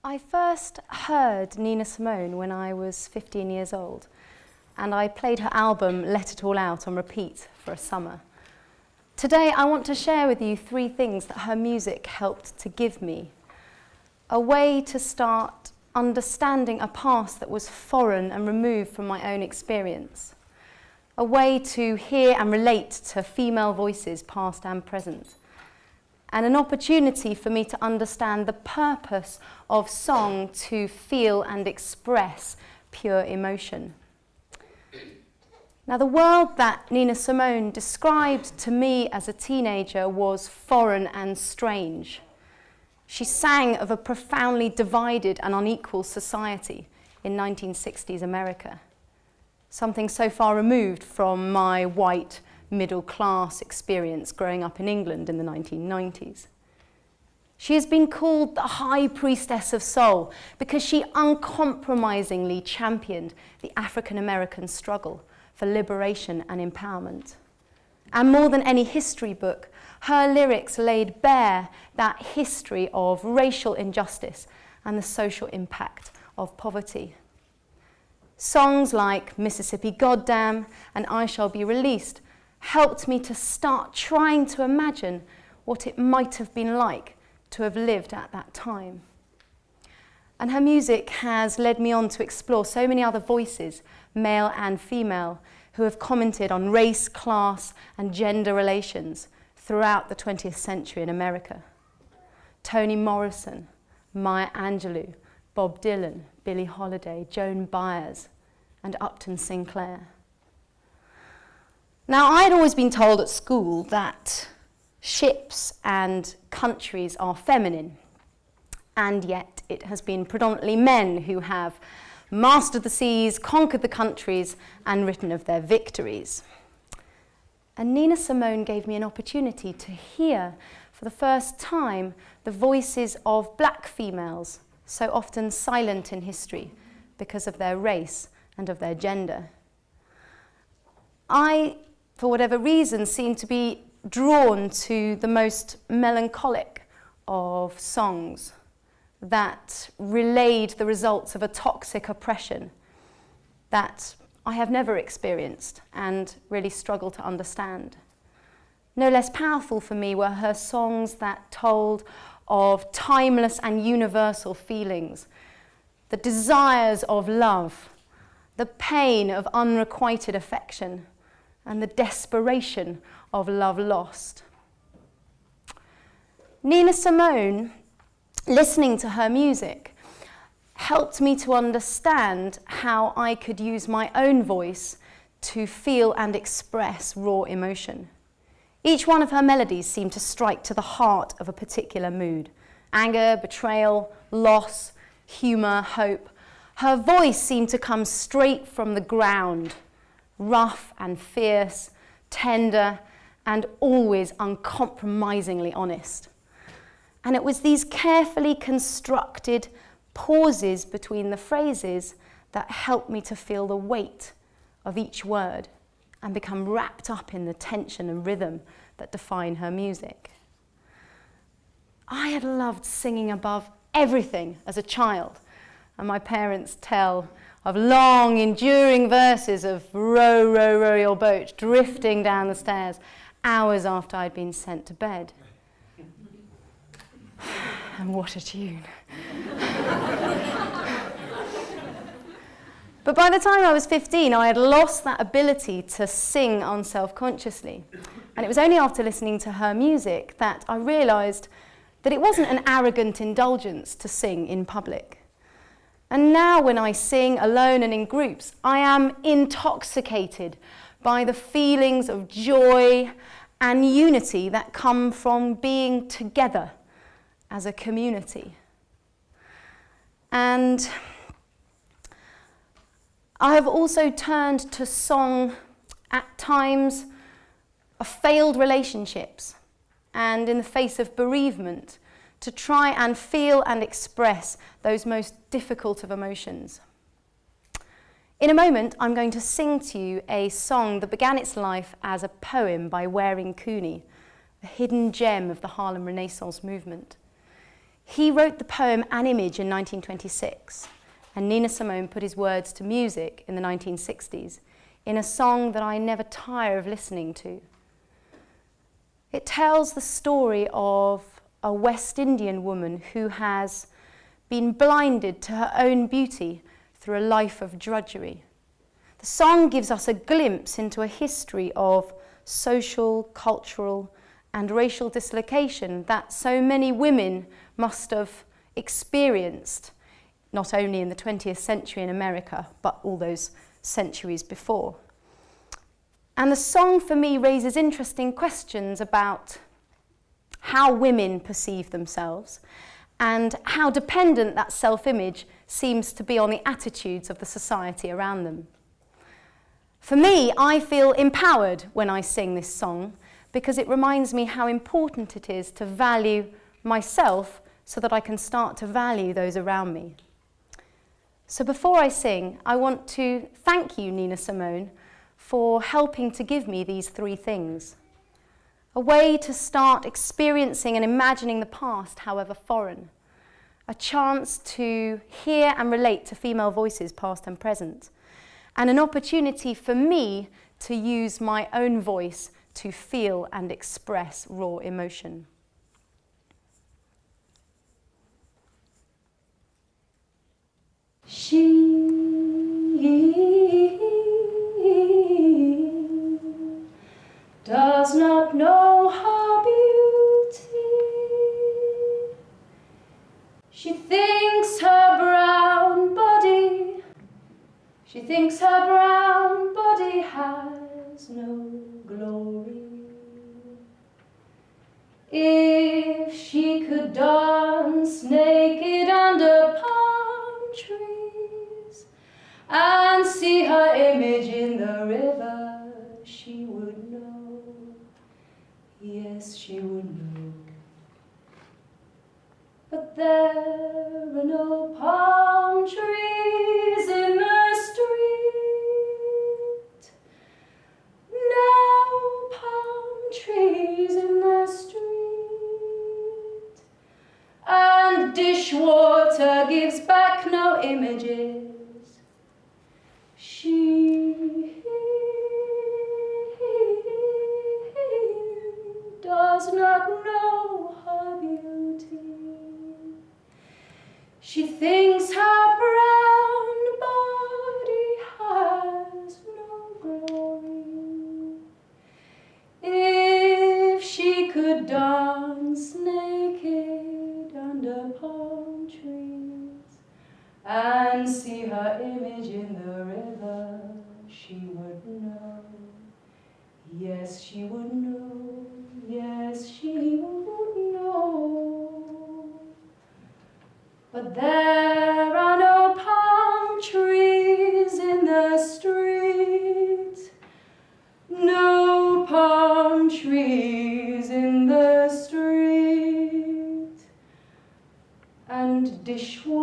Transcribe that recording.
I first heard Nina Simone when I was 15 years old, and I played her album Let It All Out on repeat for a summer. Today I want to share with you 3 things that her music helped to give me. A way to start understanding a past that was foreign and removed from my own experience. A way to hear and relate to female voices, past and present. And an opportunity for me to understand the purpose of song to feel and express pure emotion. Now, the world that Nina Simone described to me as a teenager was foreign and strange. She sang of a profoundly divided and unequal society in 1960s America, something so far removed from my white middle-class experience growing up in England in the 1990s. She has been called the High Priestess of Soul because she uncompromisingly championed the African-American struggle for liberation and empowerment. And more than any history book, her lyrics laid bare that history of racial injustice and the social impact of poverty. Songs like Mississippi Goddam and I Shall Be Released helped me to start trying to imagine what it might have been like to have lived at that time. And her music has led me on to explore so many other voices, male and female, who have commented on race, class, and gender relations throughout the 20th century in America. Toni Morrison, Maya Angelou, Bob Dylan, Billie Holiday, Joan Baez, and Upton Sinclair. Now, I had always been told at school that ships and countries are feminine, and yet it has been predominantly men who have mastered the seas, conquered the countries, and written of their victories. And Nina Simone gave me an opportunity to hear for the first time the voices of black females, so often silent in history because of their race and of their gender. I, for whatever reason, seem to be drawn to the most melancholic of songs that relayed the results of a toxic oppression that I have never experienced and really struggle to understand. No less powerful for me were her songs that told of timeless and universal feelings, the desires of love, the pain of unrequited affection, and the desperation of love lost. Nina Simone, listening to her music, helped me to understand how I could use my own voice to feel and express raw emotion. Each one of her melodies seemed to strike to the heart of a particular mood: anger, betrayal, loss, humour, hope. Her voice seemed to come straight from the ground, rough and fierce, tender, and always uncompromisingly honest. And it was these carefully constructed pauses between the phrases that helped me to feel the weight of each word and become wrapped up in the tension and rhythm that define her music. I had loved singing above everything as a child, and my parents tell of long, enduring verses of row, row, row your boat, drifting down the stairs hours after I'd been sent to bed. And what a tune. But by the time I was 15, I had lost that ability to sing unself-consciously. And it was only after listening to her music that I realised that it wasn't an arrogant indulgence to sing in public. And now when I sing alone and in groups, I am intoxicated by the feelings of joy and unity that come from being together as a community. And I have also turned to song at times of failed relationships and in the face of bereavement to try and feel and express those most difficult of emotions. In a moment, I'm going to sing to you a song that began its life as a poem by Waring Cooney, a hidden gem of the Harlem Renaissance movement. He wrote the poem An Image in 1926, and Nina Simone put his words to music in the 1960s in a song that I never tire of listening to. It tells the story of a West Indian woman who has been blinded to her own beauty through a life of drudgery. The song gives us a glimpse into a history of social, cultural, and racial dislocation that so many women must have experienced, not only in the 20th century in America, but all those centuries before. And the song for me raises interesting questions about how women perceive themselves and how dependent that self-image seems to be on the attitudes of the society around them. For me, I feel empowered when I sing this song because it reminds me how important it is to value myself so that I can start to value those around me. So before I sing, I want to thank you, Nina Simone, for helping to give me these three things. A way to start experiencing and imagining the past, however foreign. A chance to hear and relate to female voices, past and present. And an opportunity for me to use my own voice to feel and express raw emotion. She does not know her beauty. She thinks her brown body has no glory. If she could dance naked under palm trees and see her image in the river, she would know. Yes, she would know. But there are no palm trees in the street. No palm trees in the street. And dishwater gives back no images. She does not know her beauty. She thinks her brown body has no glory. If she could dance naked under palm trees and see her image in the river, she would know. Yes, she would know. Yes, she would know. But there are no palm trees in the street. No palm trees in the street. And dishwater